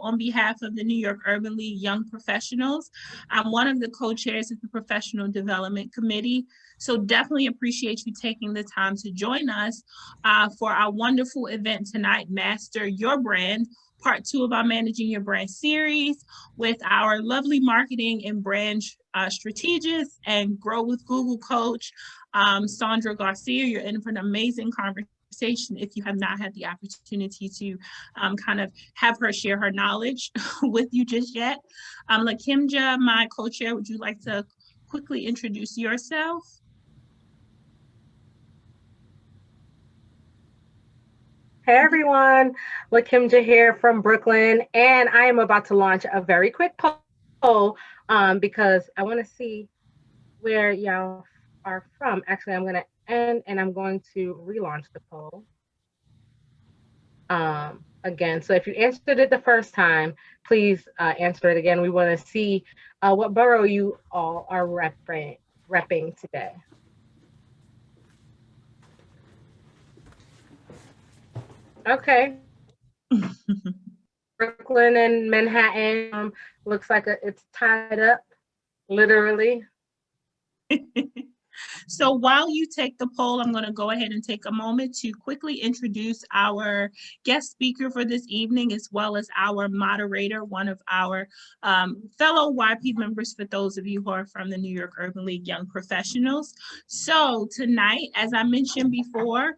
on behalf of the New York Urban League Young Professionals. I'm one of the co-chairs of the Professional Development Committee. So definitely appreciate you taking the time to join us for our wonderful event tonight, Master Your Brand, part 2 of our Managing Your Brand series with our lovely marketing and brand strategist and Grow with Google coach, Sandra Garcia. You're in for an amazing conversation if you have not had the opportunity to kind of have her share her knowledge with you just yet. Lakimja, my co-chair, would you like to quickly introduce yourself? Hey everyone, Lakimja here from Brooklyn, and I am about to launch a very quick poll because I want to see where y'all are from. Actually, I'm going to end and I'm going to relaunch the poll again. So if you answered it the first time, please answer it again. We want to see what borough you all are repping today. Okay. Brooklyn and Manhattan looks like it's tied up, literally. So while you take the poll, I'm going to go ahead and take a moment to quickly introduce our guest speaker for this evening, as well as our moderator, one of our fellow YP members, for those of you who are from the New York Urban League Young Professionals. So tonight, as I mentioned before,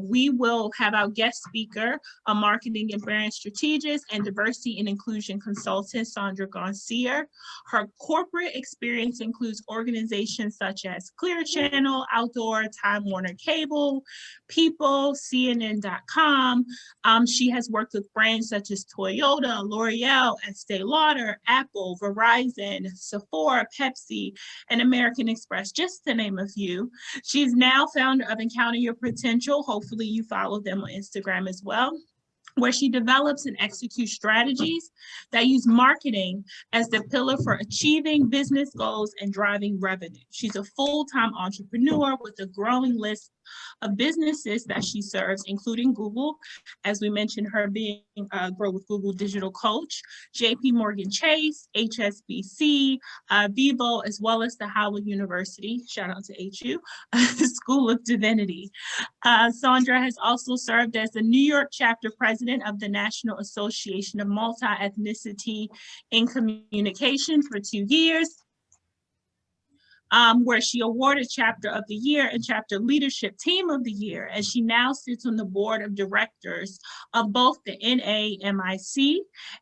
we will have our guest speaker, a marketing and brand strategist and diversity and inclusion consultant, Sandra Garcia. Her corporate experience includes organizations such as Clear Channel, Outdoor, Time Warner Cable, People, CNN.com. She has worked with brands such as Toyota, L'Oreal, Estee Lauder, Apple, Verizon, Sephora, Pepsi, and American Express, just to name a few. She's now founder of Encounter Your Potential. Hopefully you follow them on Instagram as well, where she develops and executes strategies that use marketing as the pillar for achieving business goals and driving revenue. She's a full-time entrepreneur with a growing list of businesses that she serves, including Google, as we mentioned, her being a Grow with Google digital coach, JP Morgan Chase, HSBC, Vivo, as well as the Howard University, shout out to HU, School of Divinity. Sandra has also served as the New York chapter president of the National Association of Multi-Ethnicity in Communication for 2 years, where she awarded Chapter of the Year and Chapter Leadership Team of the Year, and she now sits on the board of directors of both the NAMIC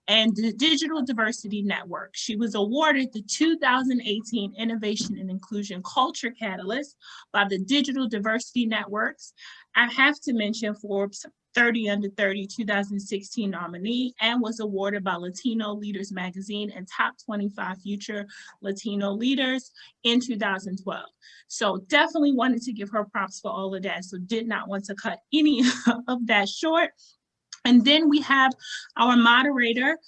and the Digital Diversity Network. She was awarded the 2018 Innovation and Inclusion Culture Catalyst by the Digital Diversity Networks. I have to mention Forbes 30 Under 30 2016 nominee, and was awarded by Latino Leaders Magazine and Top 25 Future Latino Leaders in 2012. So definitely wanted to give her props for all of that. So did not want to cut any of that short. And then we have our moderator,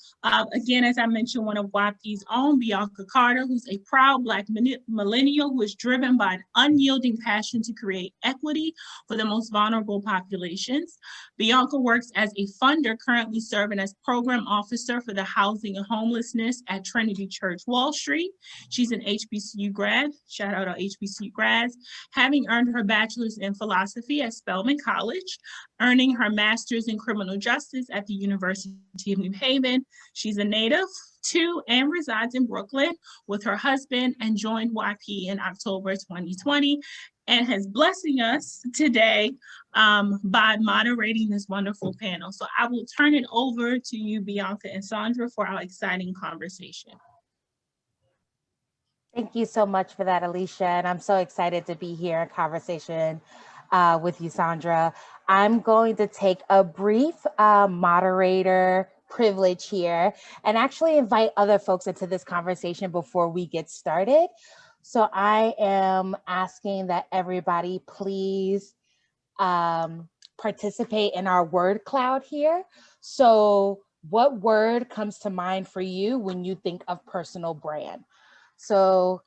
again, as I mentioned, one of YP's own, Bianca Carter, who's a proud Black millennial who is driven by an unyielding passion to create equity for the most vulnerable populations. Bianca works as a funder, currently serving as program officer for the housing and homelessness at Trinity Church, Wall Street. She's an HBCU grad, shout out to HBCU grads, having earned her bachelor's in philosophy at Spelman College, earning her master's in criminal justice at the University of New Haven. She's a native too and resides in Brooklyn with her husband, and joined YP in October 2020 and has blessing us today by moderating this wonderful panel. So I will turn it over to you, Bianca and Sandra, for our exciting conversation. Thank you so much for that, Alicia. And I'm so excited to be here in conversation with you, Sandra. I'm going to take a brief moderator privilege here and actually invite other folks into this conversation before we get started. So I am asking that everybody please participate in our word cloud here. So what word comes to mind for you when you think of personal brand? So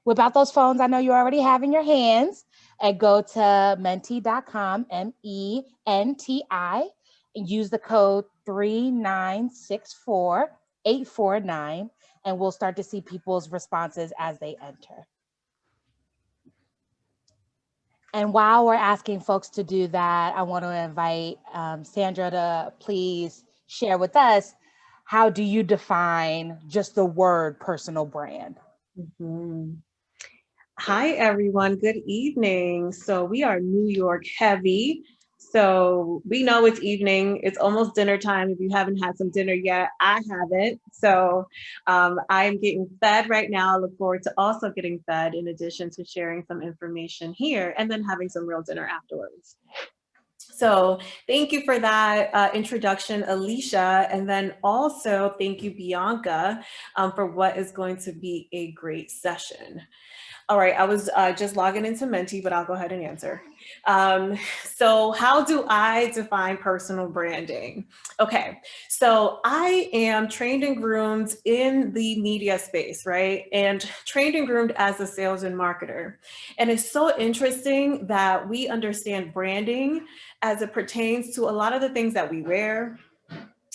whip out those phones I know you already have in your hands and go to menti.com, MENTI, Use the code 3964849, and we'll start to see people's responses as they enter. And while we're asking folks to do that, I want to invite Sandra to please share with us, how do you define just the word personal brand? Mm-hmm. Hi, everyone. Good evening. So we are New York heavy. So we know it's evening. It's almost dinner time. If you haven't had some dinner yet, I haven't. So I'm getting fed right now. I look forward to also getting fed, in addition to sharing some information here and then having some real dinner afterwards. So thank you for that introduction, Alicia. And then also thank you, Bianca, for what is going to be a great session. All right, I was just logging into Menti, but I'll go ahead and answer. So how do I define personal branding? Okay, so I am trained and groomed in the media space, right? And trained and groomed as a sales and marketer. And it's so interesting that we understand branding as it pertains to a lot of the things that we wear,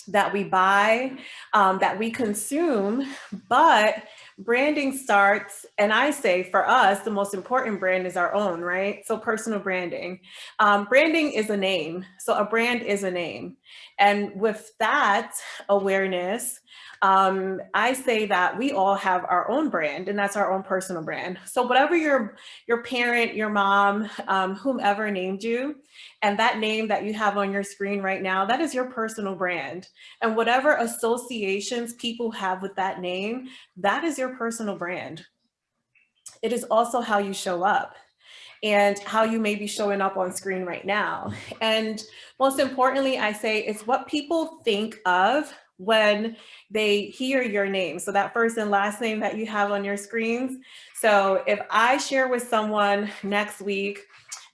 that we buy, that we consume, but branding starts, and I say for us, the most important brand is our own, right? So personal branding. Branding is a name. So a brand is a name. And with that awareness, I say that we all have our own brand, and that's our own personal brand. So whatever your parent, your mom, whomever named you, and that name that you have on your screen right now, that is your personal brand. And whatever associations people have with that name, that is your personal brand. It is also how you show up and how you may be showing up on screen right now. And most importantly, I say it's what people think of when they hear your name. So that first and last name that you have on your screens. So if I share with someone next week,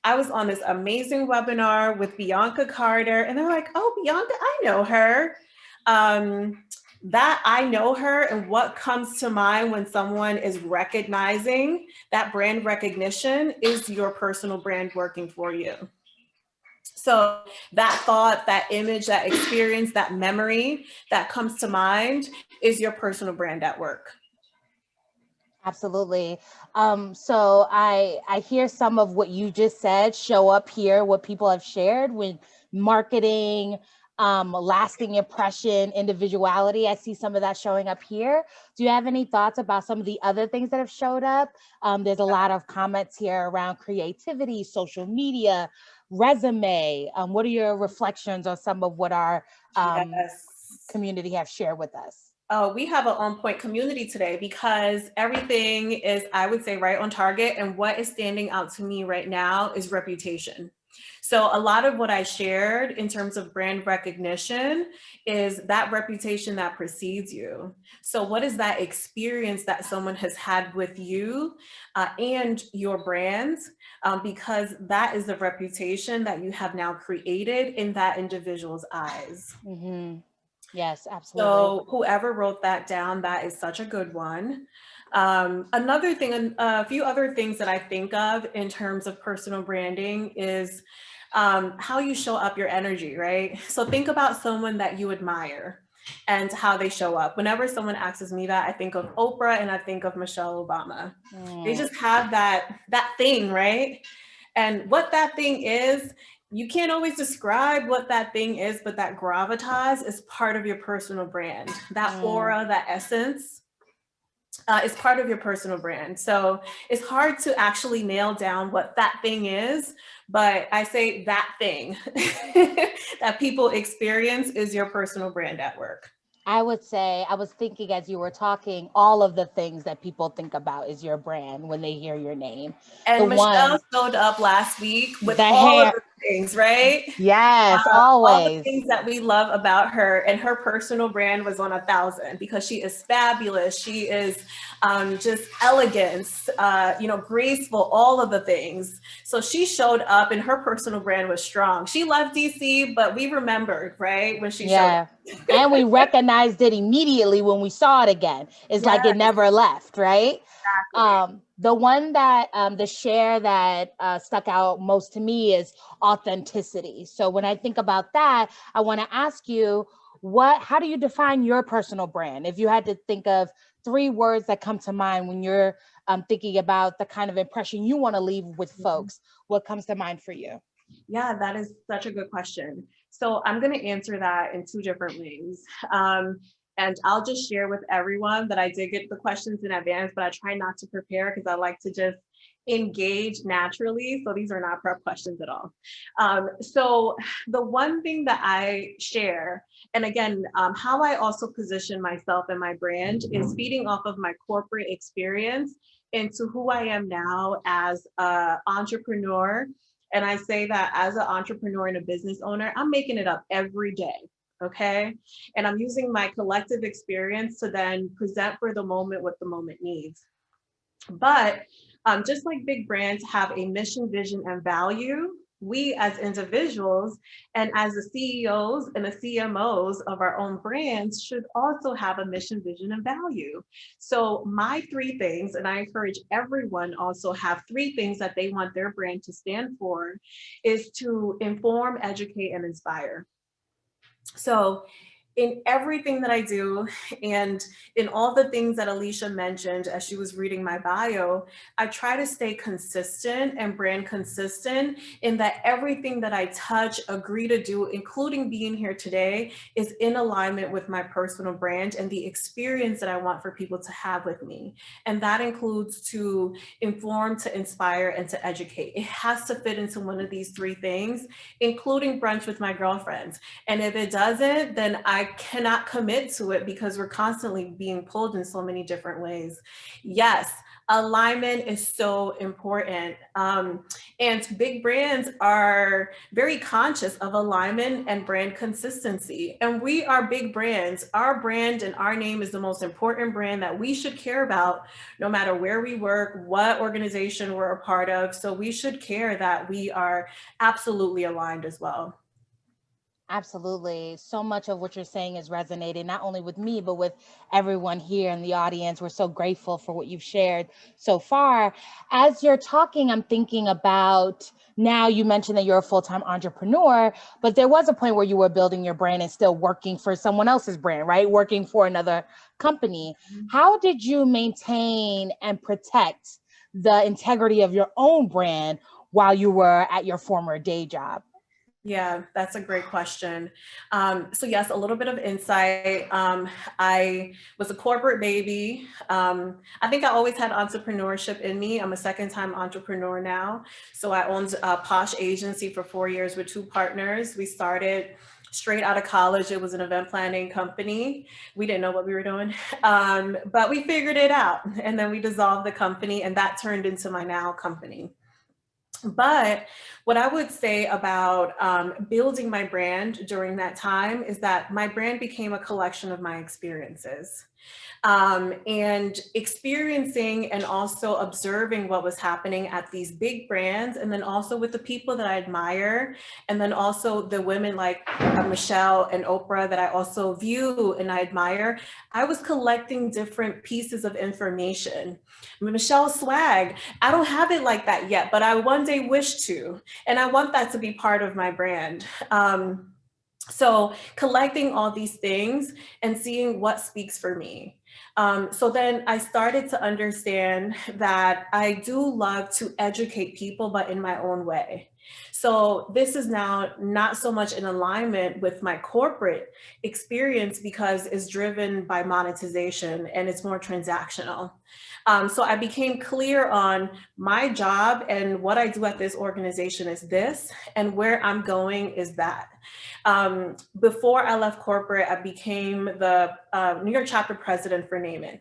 I was on this amazing webinar with Bianca Carter, and they're like, oh, Bianca, I know her. That I know her, and what comes to mind when someone is recognizing that brand recognition is your personal brand working for you. So that thought, that image, that experience, that memory that comes to mind is your personal brand at work. Absolutely. So I hear some of what you just said show up here, what people have shared with marketing, lasting impression, individuality. I see some of that showing up here. Do you have any thoughts about some of the other things that have showed up? There's a lot of comments here around creativity, social media, resume. What are your reflections on some of what our community have shared with us? We have an on-point community today because everything is, I would say, right on target. And what is standing out to me right now is reputation. So a lot of what I shared in terms of brand recognition is that reputation that precedes you. So what is that experience that someone has had with you and your brands? Because that is the reputation that you have now created in that individual's eyes. Mm-hmm. Yes, absolutely. So whoever wrote that down, that is such a good one. Another thing, a few other things that I think of in terms of personal branding is how you show up your energy, right? So think about someone that you admire and how they show up. Whenever someone asks me that, I think of Oprah and I think of Michelle Obama. They just have that thing, right? And what that thing is, you can't always describe what that thing is, but that gravitas is part of your personal brand. That aura, that essence is part of your personal brand. So it's hard to actually nail down what that thing is, but I say that thing that people experience is your personal brand at work. I would say, I was thinking as you were talking, all of the things that people think about is your brand when they hear your name. And Michelle showed up last week with all of the things, right? Yes, always. All the things that we love about her, and her personal brand was on 1,000 because she is fabulous. She is just elegance, graceful, all of the things. So she showed up and her personal brand was strong. She left DC, but we remembered, right? When she showed up. And we recognized it immediately when we saw it again. It's like it never left, right? Exactly. The one that the share that stuck out most to me is authenticity. So when I think about that, I want to ask you, how do you define your personal brand? If you had to think of 3 words that come to mind when you're thinking about the kind of impression you want to leave with folks, what comes to mind for you? Yeah, that is such a good question. So I'm going to answer that in 2 different ways. And I'll just share with everyone that I did get the questions in advance, but I try not to prepare because I like to just engage naturally. So these are not prep questions at all. So the one thing that I share, and again, how I also position myself and my brand is feeding off of my corporate experience into who I am now as an entrepreneur. And I say that as an entrepreneur and a business owner, I'm making it up every day. Okay. And I'm using my collective experience to then present for the moment what the moment needs. But just like big brands have a mission, vision, and value, we as individuals and as the CEOs and the CMOs of our own brands should also have a mission, vision, and value. So my 3 things, and I encourage everyone also have 3 things that they want their brand to stand for, is to inform, educate, and inspire. So in everything that I do, and in all the things that Alicia mentioned as she was reading my bio, I try to stay consistent and brand consistent in that everything that I touch, agree to do, including being here today, is in alignment with my personal brand and the experience that I want for people to have with me. And that includes to inform, to inspire, and to educate. It has to fit into one of these 3 things, including brunch with my girlfriends. And if it doesn't, then I cannot commit to it because we're constantly being pulled in so many different ways. Yes, alignment is so important. And big brands are very conscious of alignment and brand consistency. And we are big brands. Our brand and our name is the most important brand that we should care about, no matter where we work, what organization we're a part of. So we should care that we are absolutely aligned as well. Absolutely. So much of what you're saying is resonating, not only with me, but with everyone here in the audience. We're so grateful for what you've shared so far. As you're talking, I'm thinking about, now you mentioned that you're a full-time entrepreneur, but there was a point where you were building your brand and still working for someone else's brand, right? Working for another company. How did you maintain and protect the integrity of your own brand while you were at your former day job? Yeah, that's a great question. So yes, a little bit of insight. I was a corporate baby. I think I always had entrepreneurship in me. I'm a 2nd-time entrepreneur now. So I owned a posh agency for 4 years with 2 partners. We started straight out of college. It was an event planning company. We didn't know what we were doing, but we figured it out. And then we dissolved the company, and that turned into my now company. But what I would say about building my brand during that time is that my brand became a collection of my experiences. And experiencing and also observing what was happening at these big brands, and then also with the people that I admire, and then also the women like Michelle and Oprah that I also view and I admire. I was collecting different pieces of information. Michelle's swag, I don't have it like that yet, but I one day wish to, and I want that to be part of my brand. So collecting all these things and seeing what speaks for me. So then I started to understand that I do love to educate people, but in my own way. So this is now not so much in alignment with my corporate experience because it's driven by monetization and it's more transactional. So I became clear on my job and what I do at this organization is this, and where I'm going is that. Before I left corporate, I became the New York chapter president for NAMIC.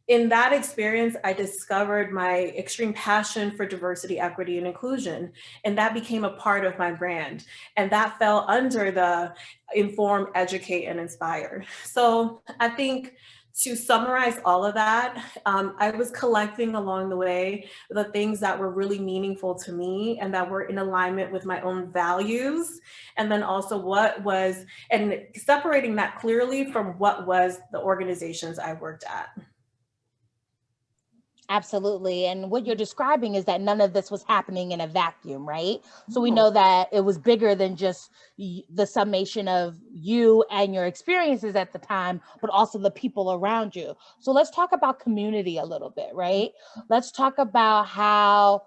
In that experience, I discovered my extreme passion for diversity, equity, and inclusion, and that became a part of my brand. And that fell under the inform, educate, and inspire. So I think to summarize all of that, I was collecting along the way the things that were really meaningful to me and that were in alignment with my own values. And then also what was, and separating that clearly from what was the organizations I worked at. Absolutely. And what you're describing is that none of this was happening in a vacuum, right? So we know that it was bigger than just the summation of you and your experiences at the time, but also the people around you. So let's talk about community a little bit, right? Let's talk about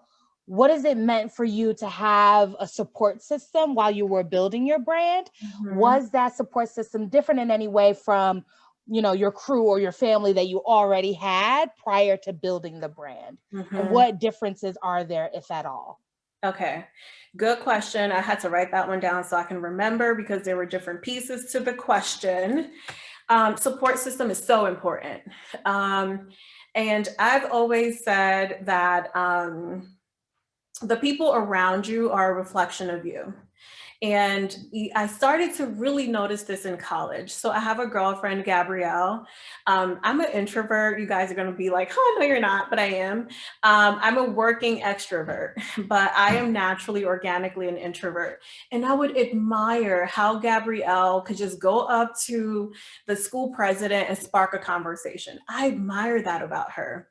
what has it meant for you to have a support system while you were building your brand? Was that support system different in any way from your crew or your family that you already had prior to building the brand? And what differences are there, if at all? Okay, good question. I had to write that one down so I can remember, because there were different pieces to the question. Support system is so important. And I've always said that the people around you are a reflection of you. And I started to really notice this in college. So I have a girlfriend, Gabrielle. I'm an introvert. You guys are going to be like, oh, no, you're not, but I am. I'm a working extrovert, but I am naturally, organically an introvert. And I would admire how Gabrielle could just go up to the school president and spark a conversation. I admire that about her.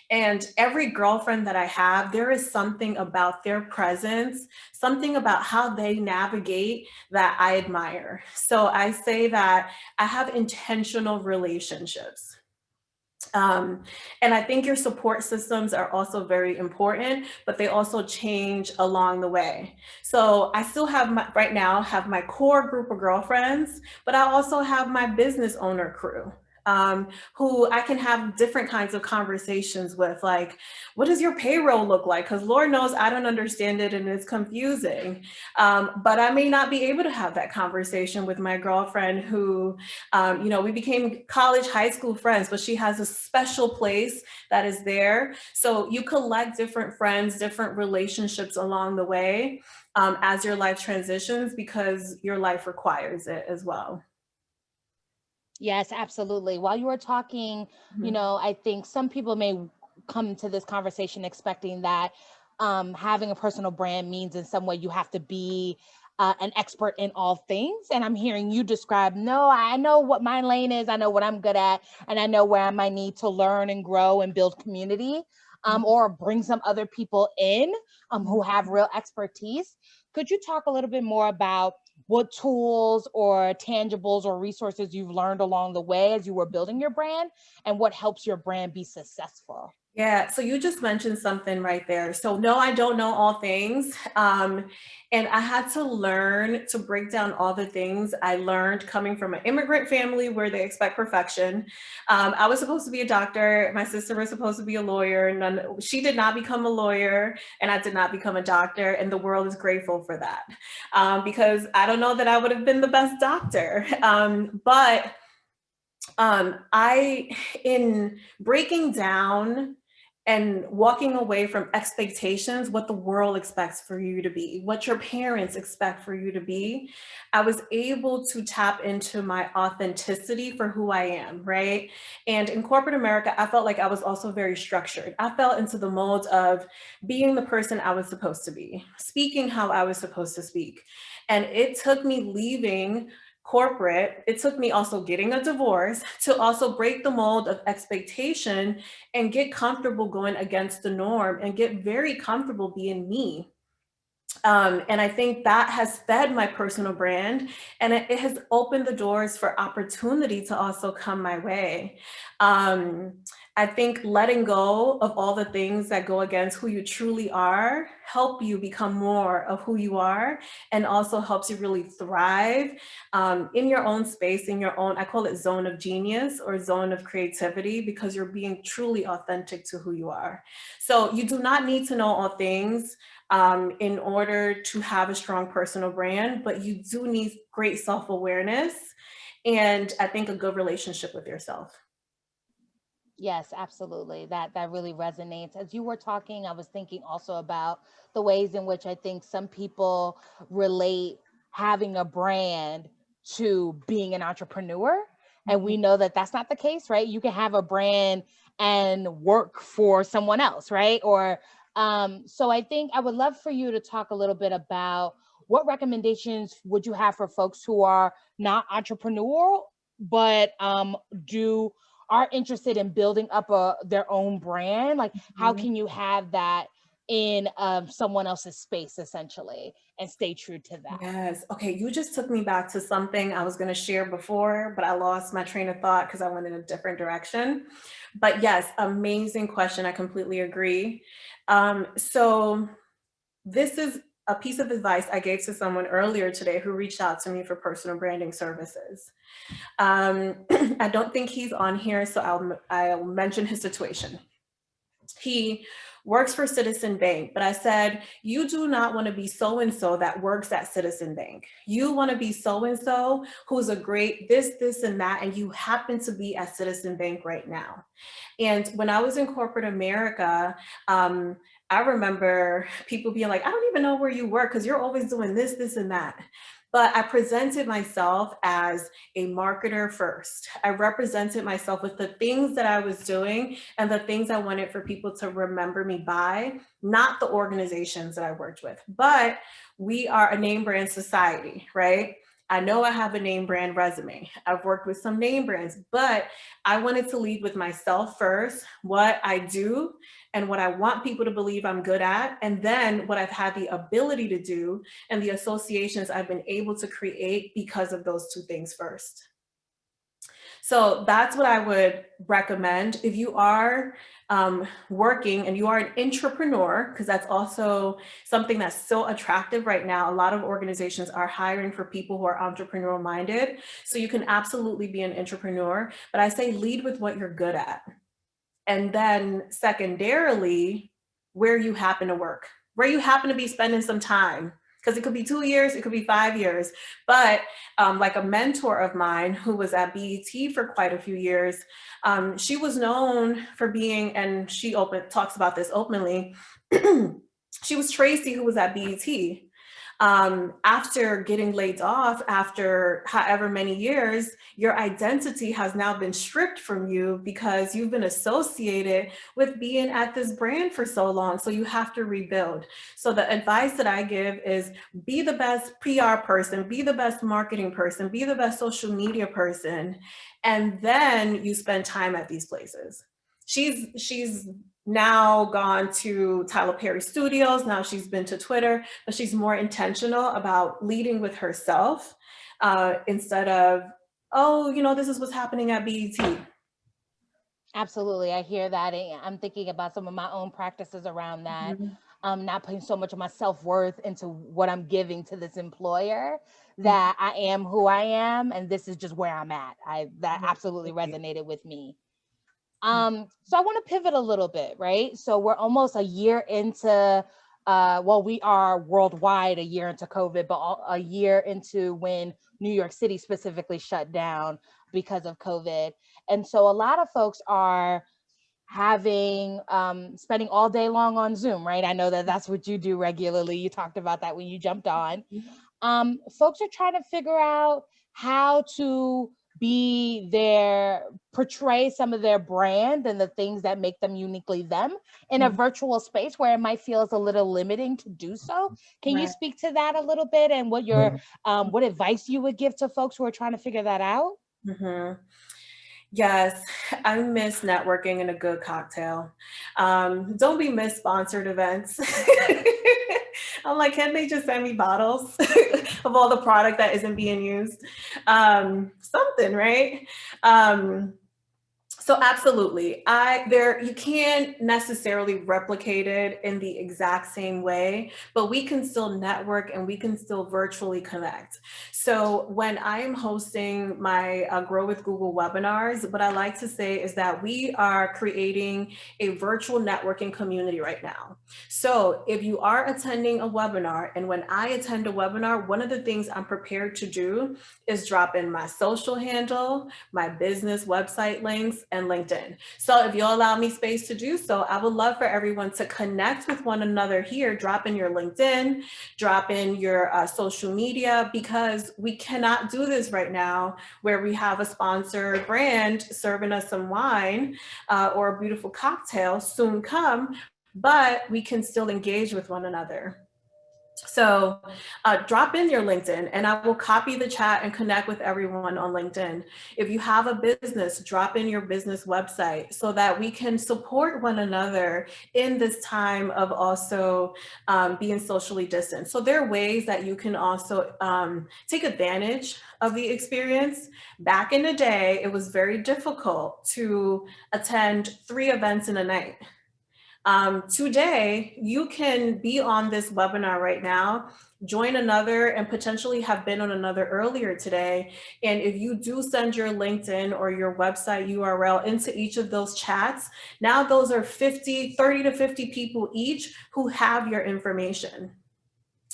And every girlfriend that I have, there is something about their presence, something about how they navigate that I admire. So I say that I have intentional relationships. And I think your support systems are also very important, but they also change along the way. So I still have right now have my core group of girlfriends, but I also have my business owner crew. Who I can have different kinds of conversations with, like, what does your payroll look like? Because Lord knows I don't understand it and it's confusing. But I may not be able to have that conversation with my girlfriend who, we became college, high school friends, but she has a special place that is there. So you collect different friends, different relationships along the way as your life transitions, because your life requires it as well. Yes, absolutely. While you were talking, I think some people may come to this conversation expecting that having a personal brand means in some way you have to be an expert in all things. And I'm hearing you describe, no, I know what my lane is. I know what I'm good at. And I know where I might need to learn and grow and build community or bring some other people in who have real expertise. Could you talk a little bit more about what tools or tangibles or resources you've learned along the way as you were building your brand, and what helps your brand be successful? Yeah, so you just mentioned something right there. So no, I don't know all things. And I had to learn to break down all the things I learned coming from an immigrant family where they expect perfection. I was supposed to be a doctor. My sister was supposed to be a lawyer. She did not become a lawyer, and I did not become a doctor. And the world is grateful for that because I don't know that I would have been the best doctor. But in breaking down and walking away from expectations, what the world expects for you to be, what your parents expect for you to be, I was able to tap into my authenticity for who I am, right? And in corporate America, I felt like I was also very structured. I fell into the mold of being the person I was supposed to be, speaking how I was supposed to speak. And it took me leaving corporate, it took me also getting a divorce to also break the mold of expectation and get comfortable going against the norm and get very comfortable being me. And I think that has fed my personal brand, and it has opened the doors for opportunity to also come my way. I think letting go of all the things that go against who you truly are help you become more of who you are, and also helps you really thrive in your own space, in your own, I call it zone of genius or zone of creativity, because you're being truly authentic to who you are. So you do not need to know all things in order to have a strong personal brand, but you do need great self-awareness and I think a good relationship with yourself. Yes, absolutely. That really resonates. As you were talking, I was thinking also about the ways in which I think some people relate having a brand to being an entrepreneur. And we know that that's not the case, right? You can have a brand and work for someone else, right? Or so I think I would love for you to talk a little bit about what recommendations would you have for folks who are not entrepreneurial, but are interested in building up their own brand, like how can you have that in someone else's space essentially and stay true to that? Yes. Okay. You just took me back to something I was going to share before, but I lost my train of thought because I went in a different direction. But yes, amazing question. I completely agree. So this is a piece of advice I gave to someone earlier today who reached out to me for personal branding services. I don't think he's on here, so I'll mention his situation. He works for Citizen Bank, but I said, you do not want to be so-and-so that works at Citizen Bank. You want to be so-and-so who's a great this, and that, and you happen to be at Citizen Bank right now. And when I was in corporate America, I remember people being like, I don't even know where you work because you're always doing this, and that. But I presented myself as a marketer first. I represented myself with the things that I was doing and the things I wanted for people to remember me by, not the organizations that I worked with. But we are a name brand society, right? I know I have a name brand resume. I've worked with some name brands, but I wanted to lead with myself first, what I do and what I want people to believe I'm good at, and then what I've had the ability to do and the associations I've been able to create because of those two things first. So that's what I would recommend. If you are working and you are an entrepreneur, because that's also something that's so attractive right now. A lot of organizations are hiring for people who are entrepreneurial minded. So you can absolutely be an entrepreneur, but I say lead with what you're good at. And then secondarily, where you happen to work, where you happen to be spending some time. Because it could be 2 years, it could be 5 years. But like a mentor of mine who was at BET for quite a few years, she was known for being, and she talks about this openly, she was Tracy who was at BET. After getting laid off after however many years, your identity has now been stripped from you because you've been associated with being at this brand for so long. So you have to rebuild. So the advice that I give is be the best PR person, be the best marketing person, be the best social media person, and then you spend time at these places. She's now gone to Tyler Perry Studios. Now she's been to Twitter, but she's more intentional about leading with herself instead of, oh, this is what's happening at BET. Absolutely. I hear that. And I'm thinking about some of my own practices around that. Not putting so much of my self-worth into what I'm giving to this employer, that I am who I am, and this is just where I'm at. That absolutely resonated with me. So I want to pivot a little bit, right? So we're almost a year into, we are worldwide a year into COVID, but a year into when New York City specifically shut down because of COVID. And so a lot of folks are spending all day long on Zoom, right? I know that that's what you do regularly. You talked about that when you jumped on. Folks are trying to figure out how to portray some of their brand and the things that make them uniquely them in a virtual space where it might feel as a little limiting to do so. Can you speak to that a little bit and what what advice you would give to folks who are trying to figure that out? Yes, I miss networking and a good cocktail. Don't be miss sponsored events. I'm like, can't they just send me bottles of all the product that isn't being used? Something, right? So absolutely, you can't necessarily replicate it in the exact same way, but we can still network and we can still virtually connect. So when I am hosting my Grow with Google webinars, what I like to say is that we are creating a virtual networking community right now. So if you are attending a webinar, and when I attend a webinar, one of the things I'm prepared to do is drop in my social handle, my business website links, and LinkedIn. So if you'll allow me space to do so, I would love for everyone to connect with one another here. Drop in your LinkedIn, drop in your social media, because we cannot do this right now where we have a sponsored brand serving us some wine or a beautiful cocktail soon come, but we can still engage with one another. So drop in your LinkedIn and I will copy the chat and connect with everyone on LinkedIn. If you have a business, drop in your business website so that we can support one another in this time of also being socially distant. So there are ways that you can also take advantage of the experience. Back in the day, it was very difficult to attend 3 events in a night. Today, you can be on this webinar right now, join another, and potentially have been on another earlier today. And if you do send your LinkedIn or your website URL into each of those chats, now those are 30 to 50 people each who have your information.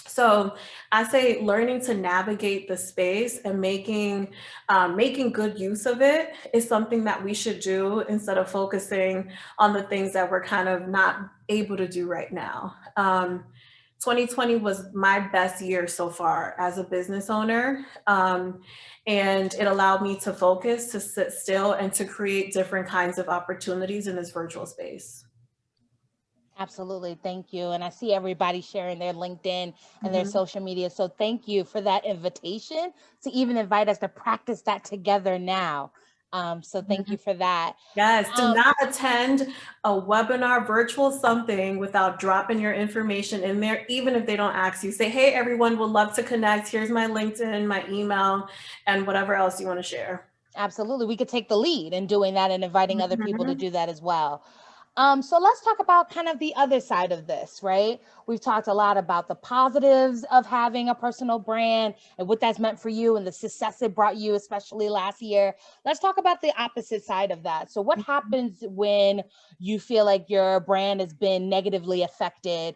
So I say learning to navigate the space and making good use of it is something that we should do instead of focusing on the things that we're kind of not able to do right now. 2020 was my best year so far as a business owner. And it allowed me to focus, to sit still, and to create different kinds of opportunities in this virtual space. Absolutely. Thank you. And I see everybody sharing their LinkedIn and their social media. So thank you for that invitation to even invite us to practice that together now. So thank you for that. Yes, do not attend a webinar, virtual something without dropping your information in there, even if they don't ask you. Say, hey, everyone, would love to connect. Here's my LinkedIn, my email, and whatever else you want to share. Absolutely. We could take the lead in doing that and inviting other people to do that as well. So let's talk about kind of the other side of this, right? We've talked a lot about the positives of having a personal brand and what that's meant for you and the success it brought you, especially last year. Let's talk about the opposite side of that. So what happens when you feel like your brand has been negatively affected,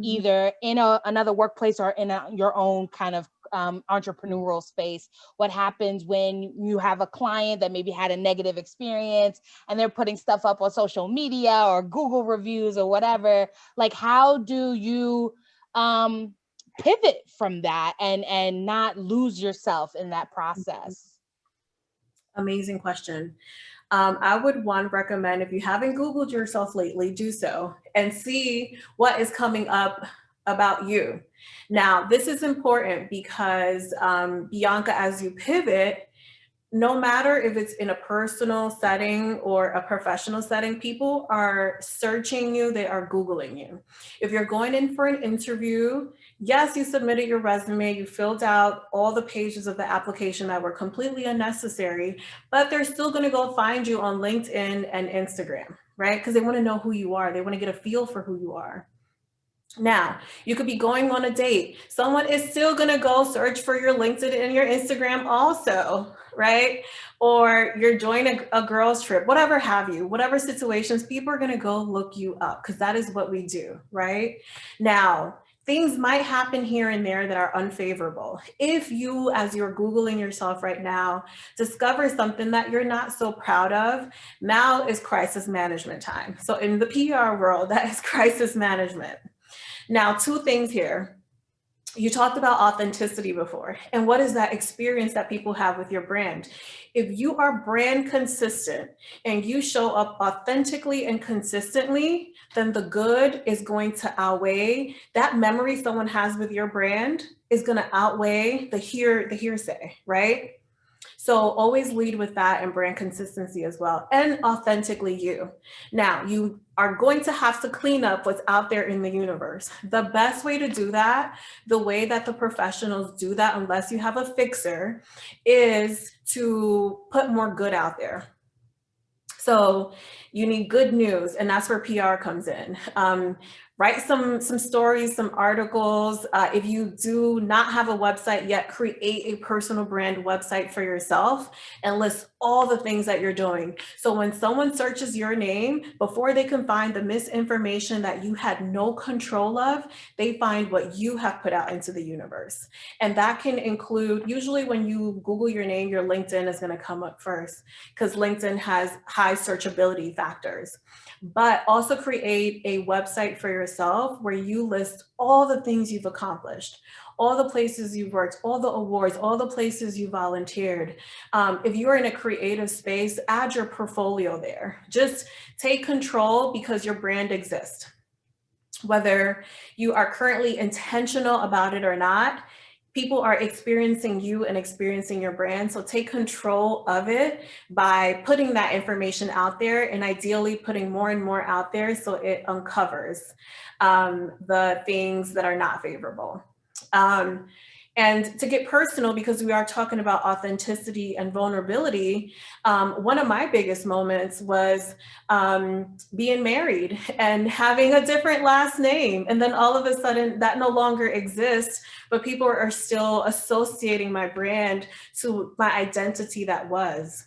either in another workplace or in your own kind of entrepreneurial space? What happens when you have a client that maybe had a negative experience and they're putting stuff up on social media or Google reviews or whatever? Like, how do you pivot from that and not lose yourself in that process? Amazing question. I would recommend, if you haven't Googled yourself lately, do so and see what is coming up about you. Now, this is important because Bianca, as you pivot, no matter if it's in a personal setting or a professional setting, people are searching you, they are Googling you. If you're going in for an interview, yes, you submitted your resume, you filled out all the pages of the application that were completely unnecessary, but they're still gonna go find you on LinkedIn and Instagram, right? Because they wanna know who you are, they wanna get a feel for who you are. Now, you could be going on a date. Someone is still going to go search for your LinkedIn and your Instagram also, right? Or you're joining a girls trip, whatever have you, whatever situations, people are going to go look you up because that is what we do, right? Now, things might happen here and there that are unfavorable. If you, as you're Googling yourself right now, discover something that you're not so proud of, now is crisis management time. So in the PR world, that is crisis management. Now, 2 things here. You talked about authenticity before, and what is that experience that people have with your brand? If you are brand consistent and you show up authentically and consistently, then the good is going to outweigh that memory someone has with your brand is going to outweigh the hearsay, right? So always lead with that and brand consistency as well, and authentically you. Now, you are going to have to clean up what's out there in the universe. The best way to do that, the way that the professionals do that, unless you have a fixer, is to put more good out there. So you need good news, and that's where PR comes in. Write some stories, some articles. If you do not have a website yet, create a personal brand website for yourself and list all the things that you're doing. So when someone searches your name, before they can find the misinformation that you had no control of, they find what you have put out into the universe. And that can include, usually when you Google your name, your LinkedIn is going to come up first because LinkedIn has high searchability factors. But also create a website for yourself where you list all the things you've accomplished, all the places you've worked, all the awards, all the places you volunteered. If you're in a creative space, add your portfolio there. Just take control because your brand exists. whether you are currently intentional about it or not, people are experiencing you and experiencing your brand. So take control of it by putting that information out there, and ideally putting more and more out there so it uncovers the things that are not favorable. And to get personal, because we are talking about authenticity and vulnerability, one of my biggest moments was being married and having a different last name. And then all of a sudden that no longer exists, but people are still associating my brand to my identity that was.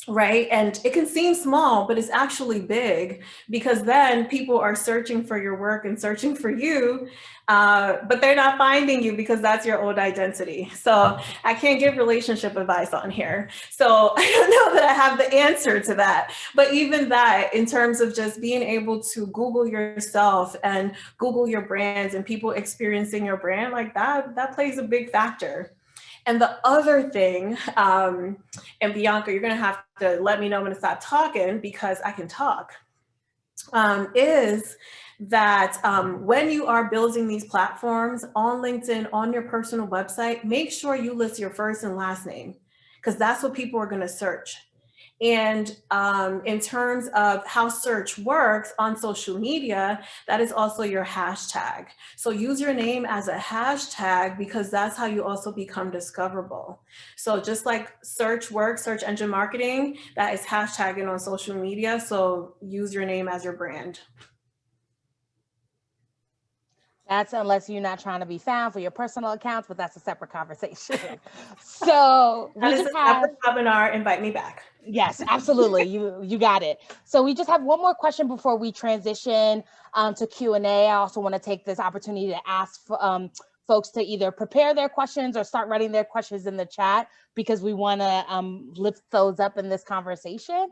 Right. And it can seem small, but it's actually big, because then people are searching for your work and searching for you, but they're not finding you because that's your old identity. So I can't give relationship advice on here. So I don't know that I have the answer to that. But even that, in terms of just being able to Google yourself and Google your brands and people experiencing your brand like that, that plays a big factor. And the other thing, and Bianca, you're gonna have to let me know when to stop talking because I can talk, is that when you are building these platforms on LinkedIn, on your personal website, make sure you list your first and last name, because that's what people are gonna search. And in terms of how search works on social media, that is also your hashtag. So use your name as a hashtag, because that's how you also become discoverable. So just like search works, search engine marketing, that is hashtagging on social media. So use your name as your brand. That's unless you're not trying to be found for your personal accounts, but that's a separate conversation. So we That is just a have, separate webinar. Invite me back. yes, absolutely. You got it. So we just have one more question before we transition to Q&A. I also want to take this opportunity to ask folks to either prepare their questions or start writing their questions in the chat, because we want to lift those up in this conversation.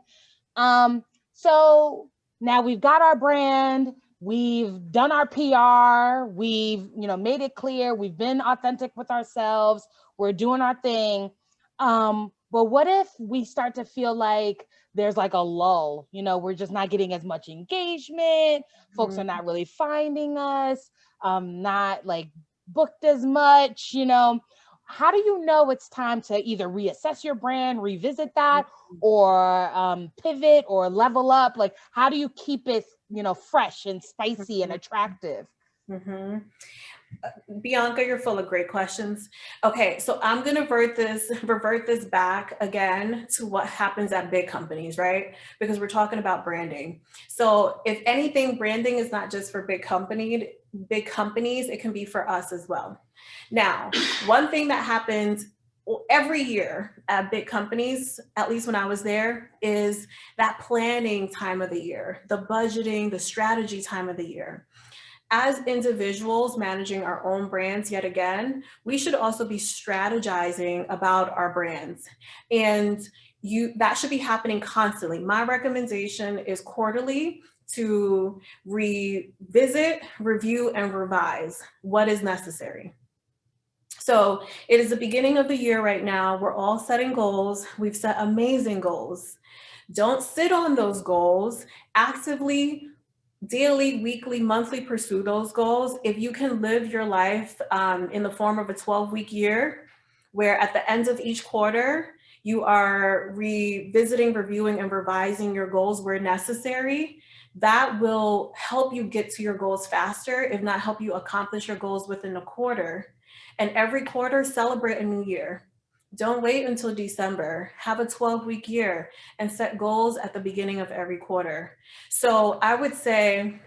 So now we've got our brand. We've done our PR, we've made it clear, we've been authentic with ourselves, we're doing our thing. But what if we start to feel like there's like a lull, we're just not getting as much engagement, folks are not really finding us, not like booked as much, how do you know it's time to either reassess your brand, revisit that, or pivot or level up? Like, how do you keep it, fresh and spicy and attractive? Bianca, you're full of great questions. Okay, so I'm gonna revert this back again to what happens at big companies, right? Because we're talking about branding. So if anything, branding is not just for big companies, it can be for us as well. Now, one thing that happens every year at big companies, at least when I was there, is that planning time of the year, the budgeting, the strategy time of the year. As individuals managing our own brands, yet again, we should also be strategizing about our brands. And that should be happening constantly. My recommendation is quarterly to revisit, review, and revise what is necessary. So it is the beginning of the year right now. We're all setting goals. We've set amazing goals. Don't sit on those goals. Actively, daily, weekly, monthly pursue those goals. If you can live your life in the form of a 12-week year, where at the end of each quarter, you are revisiting, reviewing, and revising your goals where necessary, that will help you get to your goals faster, if not help you accomplish your goals within a quarter. And every quarter, celebrate a new year. Don't wait until December. Have a 12-week year and set goals at the beginning of every quarter. So I would say,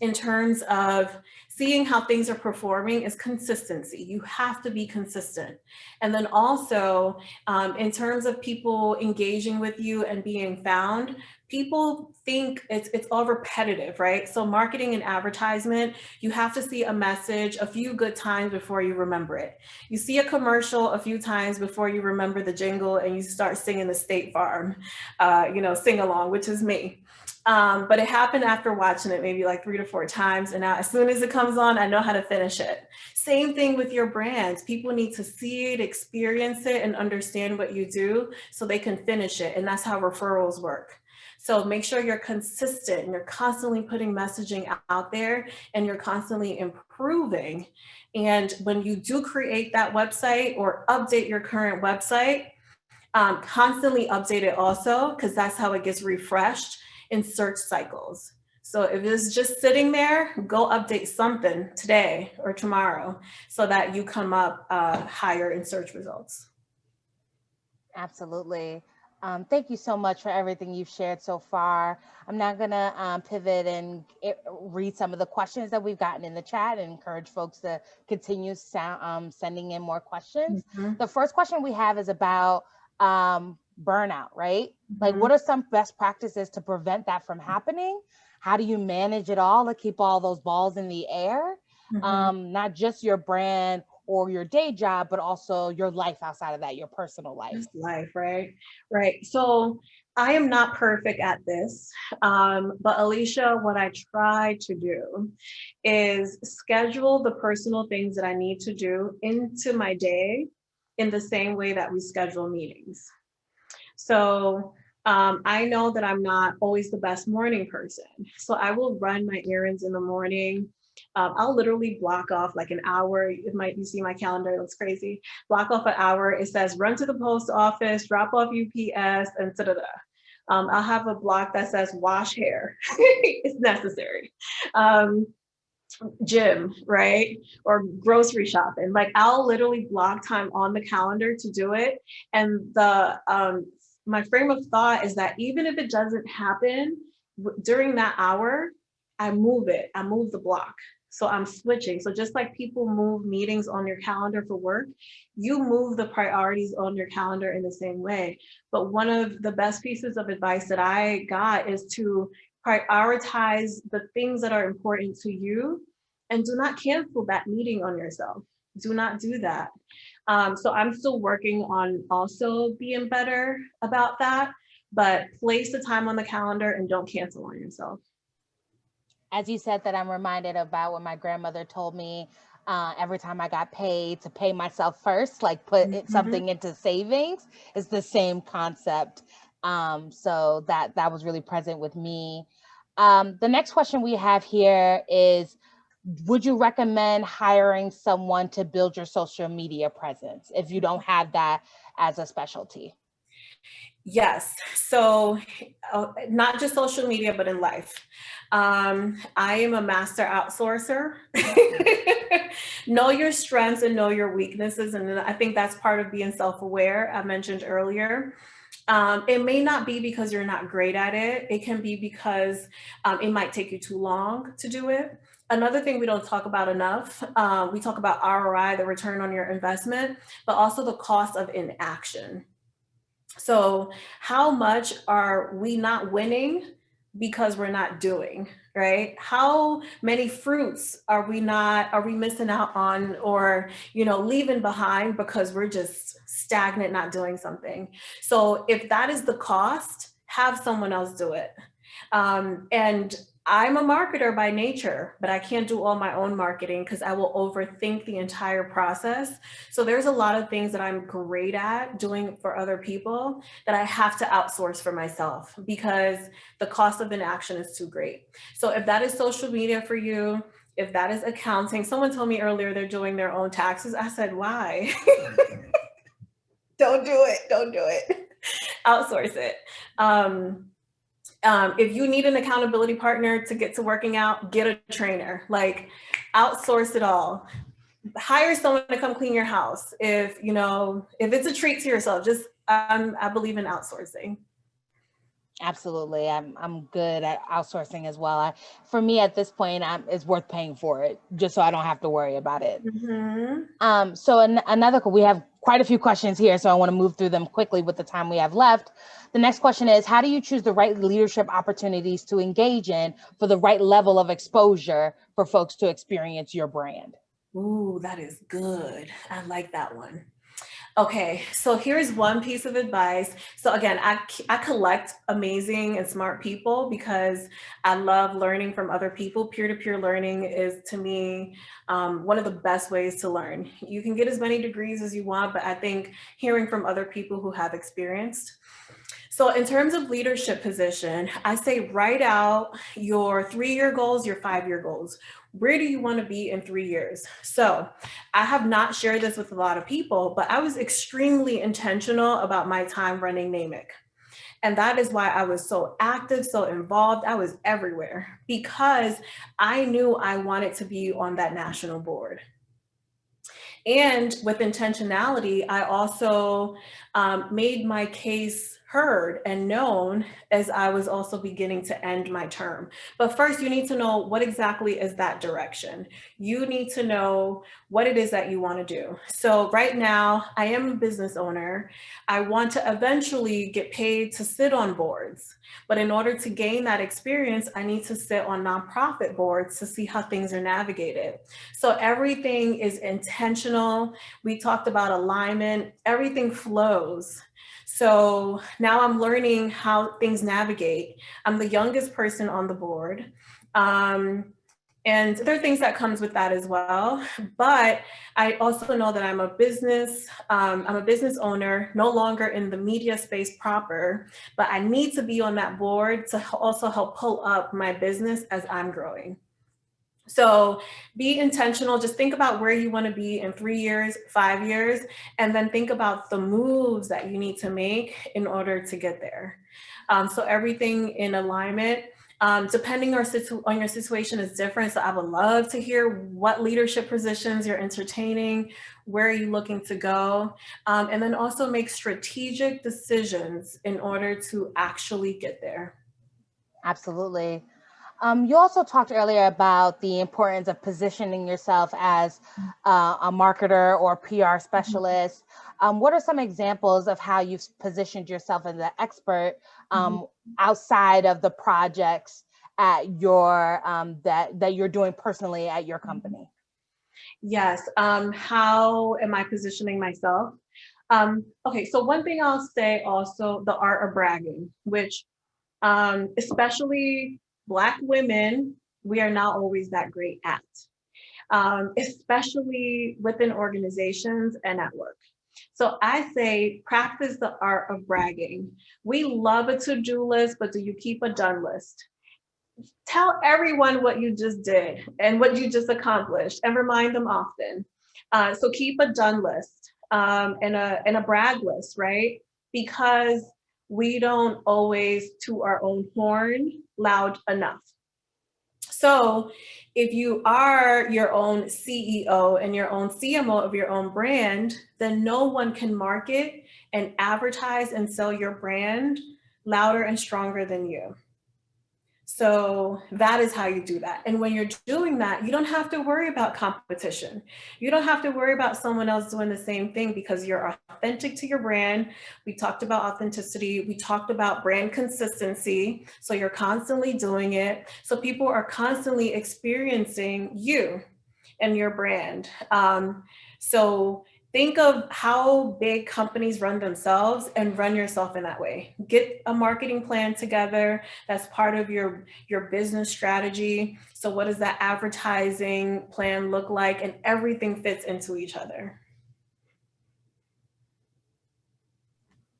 in terms of seeing how things are performing, is consistency. You have to be consistent. And then also, in terms of people engaging with you and being found, people think it's all repetitive, right? So marketing and advertisement, you have to see a message a few good times before you remember it. You see a commercial a few times before you remember the jingle and you start singing the State Farm, sing along, which is me. But it happened after watching it maybe like 3 to 4 times. And now as soon as it comes on, I know how to finish it. Same thing with your brands. People need to see it, experience it, and understand what you do so they can finish it. And that's how referrals work. So make sure you're consistent and you're constantly putting messaging out there and you're constantly improving. And when you do create that website or update your current website, constantly update it also, because that's how it gets refreshed in search cycles. So if it's just sitting there, go update something today or tomorrow so that you come up higher in search results. Absolutely. Thank you so much for everything you've shared so far. I'm now going to pivot and read some of the questions that we've gotten in the chat and encourage folks to continue sending in more questions. Mm-hmm. The first question we have is about burnout, right? Mm-hmm. Like, what are some best practices to prevent that from happening? How do you manage it all to keep all those balls in the air? Mm-hmm. Not just your brand or your day job, but also your life outside of that, your personal life. Just life, right? Right. So I am not perfect at this, but Alicia, what I try to do is schedule the personal things that I need to do into my day in the same way that we schedule meetings. So I know that I'm not always the best morning person. So I will run my errands in the morning. I'll literally block off like an hour. You see my calendar, it looks crazy. Block off an hour. It says run to the post office, drop off UPS, and da-da-da. I'll have a block that says wash hair. It's necessary. Gym, right? Or grocery shopping. Like I'll literally block time on the calendar to do it. And my frame of thought is that even if it doesn't happen during that hour, I move it. I move the block. So I'm switching. So just like people move meetings on your calendar for work, you move the priorities on your calendar in the same way. But one of the best pieces of advice that I got is to prioritize the things that are important to you and do not cancel that meeting on yourself. Do not do that. So I'm still working on also being better about that, but place the time on the calendar and don't cancel on yourself. As you said that, I'm reminded about what my grandmother told me every time I got paid to pay myself first, like put something into savings. It's the same concept. So that was really present with me. The next question we have here is, would you recommend hiring someone to build your social media presence if you don't have that as a specialty? Yes. So not just social media, but in life. I am a master outsourcer. Know your strengths and know your weaknesses. And I think that's part of being self-aware, I mentioned earlier. It may not be because you're not great at it. It can be because it might take you too long to do it. Another thing we don't talk about enough, we talk about ROI, the return on your investment, but also the cost of inaction. So how much are we not winning because we're not doing, right? How many fruits are we missing out on, or, leaving behind because we're just stagnant, not doing something? So if that is the cost, have someone else do it. And I'm a marketer by nature, but I can't do all my own marketing because I will overthink the entire process. So there's a lot of things that I'm great at doing for other people that I have to outsource for myself because the cost of inaction is too great. So if that is social media for you, if that is accounting, someone told me earlier they're doing their own taxes. I said, why? Don't do it. Outsource it. If you need an accountability partner to get to working out, get a trainer. Like, outsource it all. Hire someone to come clean your house. If it's a treat to yourself, I believe in outsourcing. Absolutely. I'm good at outsourcing as well. For me at this point, it's worth paying for it just so I don't have to worry about it. So we have quite a few questions here, so I want to move through them quickly with the time we have left. The next question is, how do you choose the right leadership opportunities to engage in for the right level of exposure for folks to experience your brand? Ooh, that is good. I like that one. Okay, so here's one piece of advice. So again, I collect amazing and smart people because I love learning from other people. Peer-to-peer learning is, to me, one of the best ways to learn. You can get as many degrees as you want, but I think hearing from other people who have experienced. So in terms of leadership position, I say write out your 3-year goals, your 5-year goals. Where do you want to be in 3 years? So I have not shared this with a lot of people, but I was extremely intentional about my time running NAMIC. And that is why I was so active, so involved. I was everywhere because I knew I wanted to be on that national board. And with intentionality, I also made my case heard and known as I was also beginning to end my term. But first, you need to know what exactly is that direction. You need to know what it is that you want to do. So right now, I am a business owner. I want to eventually get paid to sit on boards. But in order to gain that experience, I need to sit on nonprofit boards to see how things are navigated. So everything is intentional. We talked about alignment, everything flows. So now I'm learning how things navigate. I'm the youngest person on the board. And there are things that comes with that as well. But I also know that I'm a business owner, no longer in the media space proper, but I need to be on that board to also help pull up my business as I'm growing. So be intentional. Just think about where you want to be in 3 years, 5 years, and then think about the moves that you need to make in order to get there. So everything in alignment. Depending on your situation is different. So I would love to hear what leadership positions you're entertaining, where are you looking to go, and then also make strategic decisions in order to actually get there. Absolutely. You also talked earlier about the importance of positioning yourself as a marketer or PR specialist. What are some examples of how you've positioned yourself as an expert outside of the projects at your that you're doing personally at your company? Yes. How am I positioning myself? Okay, so one thing I'll say also, the art of bragging, which especially Black women, we are not always that great at, especially within organizations and at work. So I say practice the art of bragging. We love a to-do list, but do you keep a done list? Tell everyone what you just did and what you just accomplished and remind them often. So keep a done list and a brag list, right? Because we don't always toot our own horn loud enough. So if you are your own CEO and your own CMO of your own brand, then no one can market and advertise and sell your brand louder and stronger than you. So that is how you do that. And when you're doing that, you don't have to worry about competition. You don't have to worry about someone else doing the same thing because you're authentic to your brand. We talked about authenticity. We talked about brand consistency. So you're constantly doing it. So people are constantly experiencing you and your brand. So think of how big companies run themselves and run yourself in that way. Get a marketing plan together that's part of your business strategy. So what does that advertising plan look like? And everything fits into each other.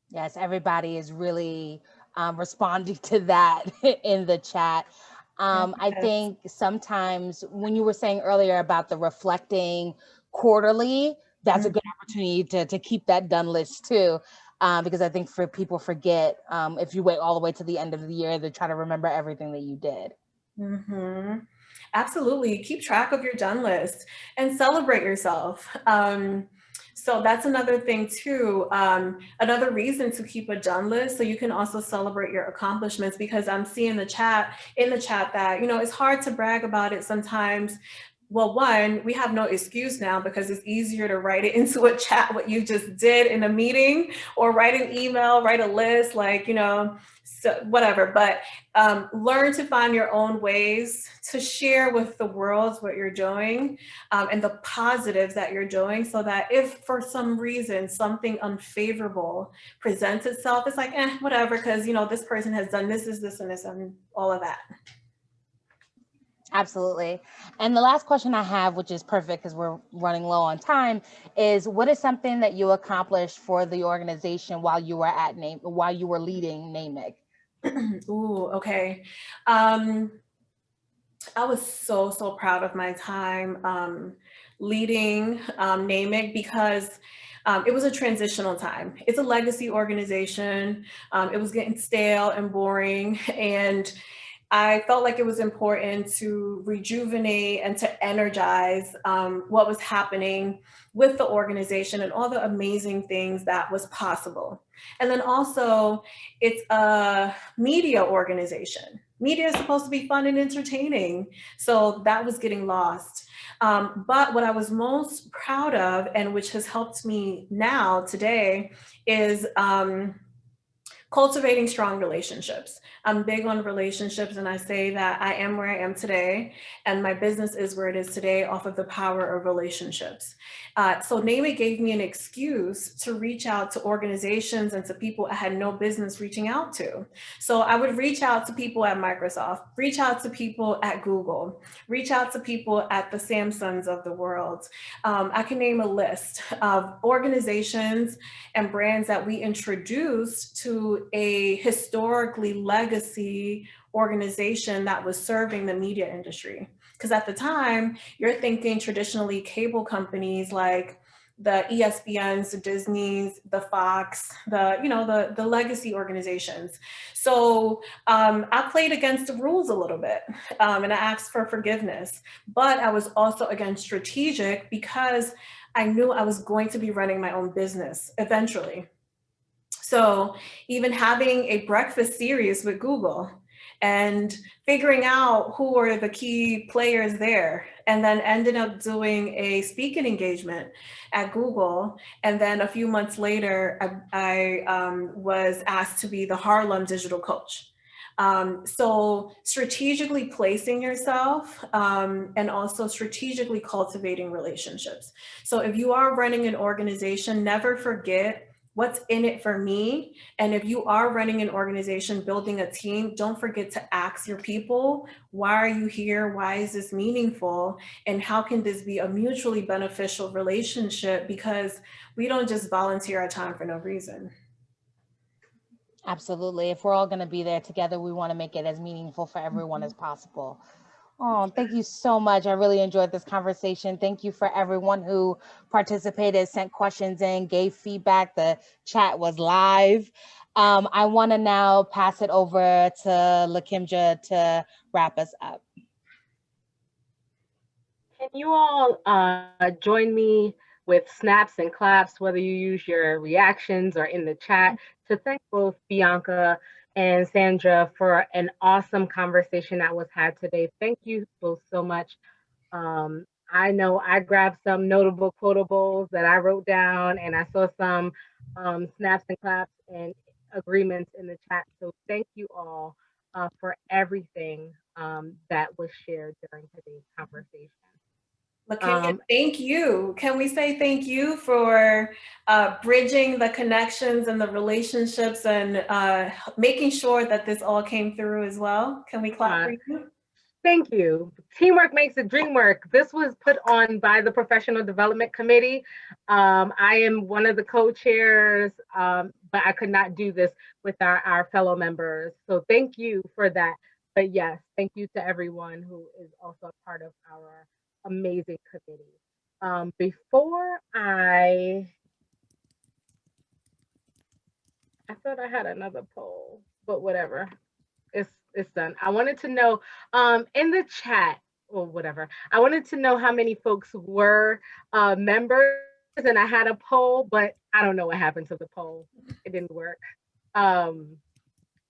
Yes, everybody is really responding to that in the chat. I think sometimes when you were saying earlier about the reflecting quarterly, that's a good opportunity to keep that done list too. Because I think people forget if you wait all the way to the end of the year, they try to remember everything that you did. Mm-hmm. Absolutely. Keep track of your done list and celebrate yourself. So that's another thing too. Another reason to keep a done list so you can also celebrate your accomplishments, because I'm seeing in the chat that, it's hard to brag about it sometimes. well, one, we have no excuse now because it's easier to write it into a chat, what you just did in a meeting, or write an email, write a list, like, so whatever. But learn to find your own ways to share with the world what you're doing, and the positives that you're doing, so that if for some reason something unfavorable presents itself, it's like, whatever, because, this person has done this, and this, and all of that. Absolutely. And the last question I have, which is perfect because we're running low on time, is what is something that you accomplished for the organization while you were leading NAMIC? Ooh, okay. I was so proud of my time leading NAMIC, because it was a transitional time. It's a legacy organization. It was getting stale and boring, and I felt like it was important to rejuvenate and to energize what was happening with the organization and all the amazing things that was possible. And then also, it's a media organization. Media is supposed to be fun and entertaining, so that was getting lost. But what I was most proud of, and which has helped me now today, is cultivating strong relationships. I'm big on relationships, and I say that I am where I am today, and my business is where it is today off of the power of relationships. So NAMIC gave me an excuse to reach out to organizations and to people I had no business reaching out to. So I would reach out to people at Microsoft, reach out to people at Google, reach out to people at the Samsungs of the world. I can name a list of organizations and brands that we introduced to a historically legacy organization that was serving the media industry. Because at the time, you're thinking traditionally cable companies like the ESPNs, the Disneys, the Fox, the legacy organizations. So I played against the rules a little bit, and I asked for forgiveness. But I was also, again, strategic, because I knew I was going to be running my own business eventually. So even having a breakfast series with Google and figuring out who are the key players there, and then ended up doing a speaking engagement at Google. And then a few months later, I was asked to be the Harlem digital coach. So strategically placing yourself, and also strategically cultivating relationships. So if you are running an organization, never forget what's in it for me. And if you are running an organization, building a team, don't forget to ask your people, why are you here? Why is this meaningful? And how can this be a mutually beneficial relationship? Because we don't just volunteer our time for no reason. Absolutely. If we're all going to be there together, we want to make it as meaningful for everyone as possible. Oh, thank you so much. I really enjoyed this conversation. Thank you for everyone who participated, sent questions in, gave feedback. The chat was live. I want to now pass it over to Lakimja to wrap us up. Can you all join me with snaps and claps, whether you use your reactions or in the chat, to thank both Bianca and Sandra for an awesome conversation that was had today. Thank you both so much. I know I grabbed some notable quotables that I wrote down, and I saw some snaps and claps and agreements in the chat. So thank you all for everything that was shared during today's conversation. Lakimja, thank you. Can we say thank you for bridging the connections and the relationships, and making sure that this all came through as well? Can we clap for you? Thank you. Teamwork makes the dream work. This was put on by the Professional Development Committee. I am one of the co-chairs, but I could not do this with our fellow members. So thank you for that. But yes, thank you to everyone who is also a part of our amazing committee. Before I thought I had another poll, but whatever. It's done. I wanted to know in the chat or whatever. I wanted to know how many folks were members, and I had a poll, but I don't know what happened to the poll. It didn't work,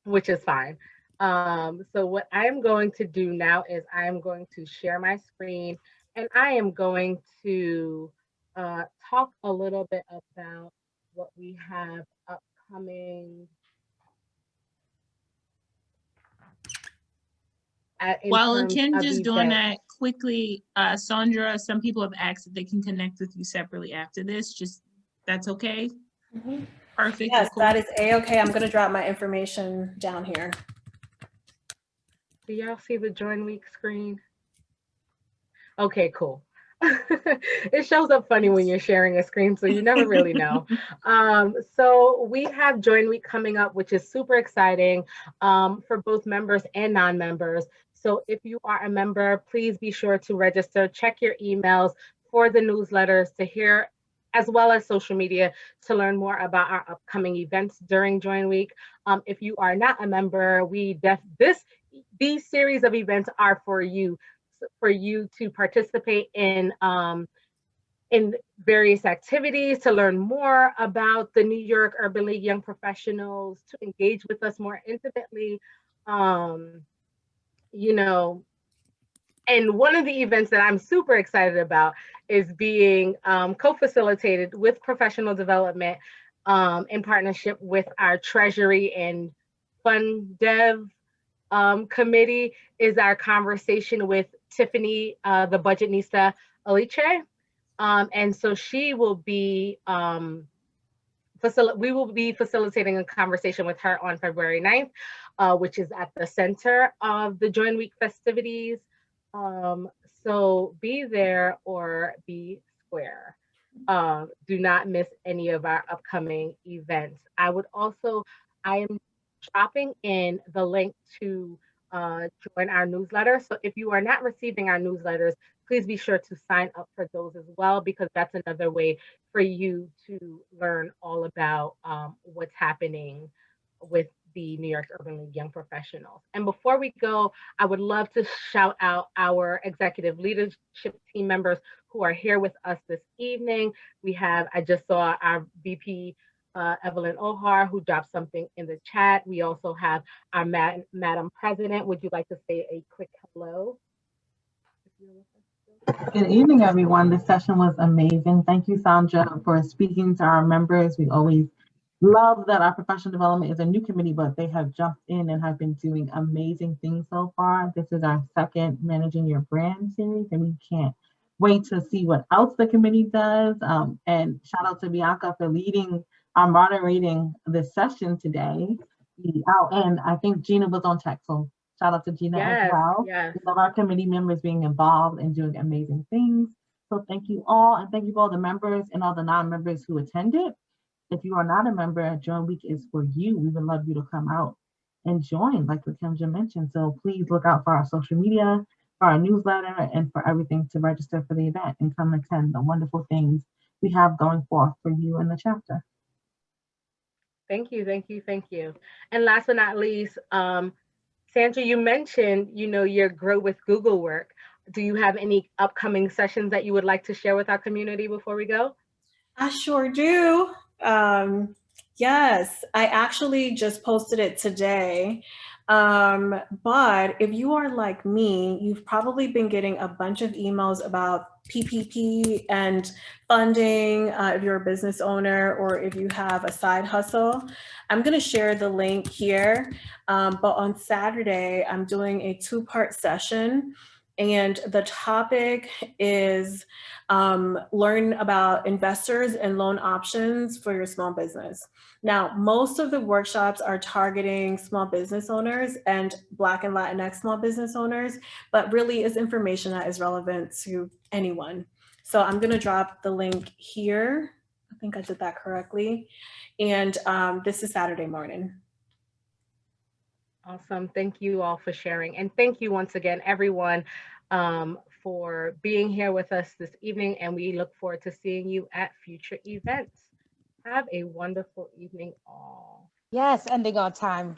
which is fine. So what I am going to do now is I am going to share my screen And I am going to talk a little bit about what we have upcoming in While terms Ken of just doing events. that quickly, Sandra, some people have asked if they can connect with you separately after this. Just that's okay. Mhm. Perfect. Yes, Cool. that is a-okay. I'm going to drop my information down here. Do y'all see the join week screen? Okay, cool. It shows up funny when you're sharing a screen, so you never really know. So we have Join Week coming up, which is super exciting for both members and non-members. So if you are a member, please be sure to register, check your emails for the newsletters to hear, as well as social media to learn more about our upcoming events during Join Week. If you are not a member, these series of events are for you to participate in various activities, to learn more about the New York Urban League Young Professionals, to engage with us more intimately. You know, and one of the events that I'm super excited about is being co-facilitated with professional development in partnership with our Treasury and Fund Dev committee, is our conversation with Tiffany, the Budgetnista Aliche. And so she will be, we will be facilitating a conversation with her on February 9th, which is at the center of the Join Week festivities. Um, so be there or be square. Do not miss any of our upcoming events. I am dropping in the link to join our newsletter. So if you are not receiving our newsletters, please be sure to sign up for those as well, because that's another way for you to learn all about what's happening with the New York Urban League Young Professionals. And before we go, I would love to shout out our executive leadership team members who are here with us this evening. I just saw our VP, Evelyn Ohar, who dropped something in the chat. We also have our Madam President. Would you like to say a quick hello? Good evening, everyone. This session was amazing. Thank you, Sandra, for speaking to our members. We always love that our professional development is a new committee, but they have jumped in and have been doing amazing things so far. This is our second Managing Your Brand series, and we can't wait to see what else the committee does. And shout out to Bianca for moderating this session today. And I think Gina was on tech, so shout out to Gina as well. Yes. We love our committee members being involved and doing amazing things. So thank you all, and thank you for all the members and all the non-members who attended. If you are not a member, Join Week is for you. We would love you to come out and join, like Kimja mentioned. So please look out for our social media, for our newsletter, and for everything to register for the event and come attend the wonderful things we have going forth for you in the chapter. Thank you, thank you, thank you. And last but not least, Sandra, you mentioned, your Grow with Google work. Do you have any upcoming sessions that you would like to share with our community before we go? I sure do. Yes, I actually just posted it today. But if you are like me, you've probably been getting a bunch of emails about PPP and funding if you're a business owner or if you have a side hustle. I'm going to share the link here. But on Saturday, I'm doing a 2-part session. And the topic is learn about investors and loan options for your small business. Now, most of the workshops are targeting small business owners and Black and Latinx small business owners, but really is information that is relevant to anyone. So I'm going to drop the link here. I think I did that correctly. And this is Saturday morning. Awesome. Thank you all for sharing. And thank you once again, everyone, for being here with us this evening. And we look forward to seeing you at future events. Have a wonderful evening, all. Yes, ending on time.